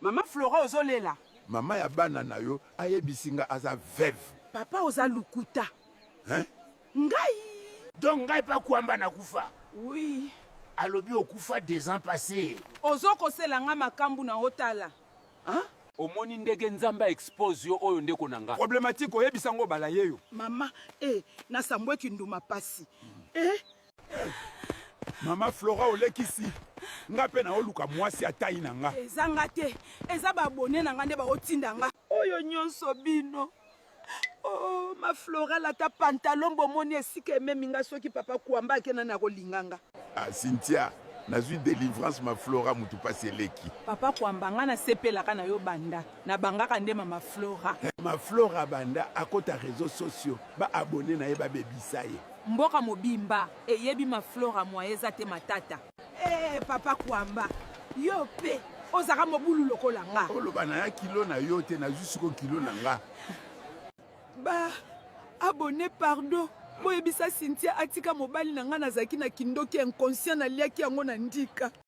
Mama Flora ozolela. Mama ya bana na yo ayebisinga aza veuve. Papa oza lukuta. Hein? Ngai. Donc ngai pa kuamba na kufa. Oui. Alobi okufa 2 ans passés. Ozo kosela nga makambu na hotala. Hein? Omoni ndege nzamba expose yo oyo ndeko nanga. Problématique oyebisa ngo bala yeyo. Mama, na sambwe kinduma pasi. Mama Flora olekisi. Nga pe na oluka mwasi atai na nga. Ezanga te. Eza babone na nga nde ba otinda nga. Oyo nyonso bino. Oh, ma Flora la ta pantalon bomoni esika ememi nga soki papa kuamba akena na kolinganga. Ah, Cynthia, nazwi délivrance ma Flora mutu pasi eleki. Papa kuamba nga na sepelaka na yo banda. Na bangaka nde mama Flora. Ma Flora banda akota réseaux sociaux. Ba abonné na ye ba bebisa ye. Mboka mobimba eyebi ma Flora moyeza te matata. Papa kuamba. Yo pe ozaka mobulu lokola nga. Oloba na ya kilo na yo te na jusqu'au kilo na nga. Ba abonné pardon. Boyebisa Cynthia atika mobali na nga nazaki na kindoki inconscient na liaki yango na ndika.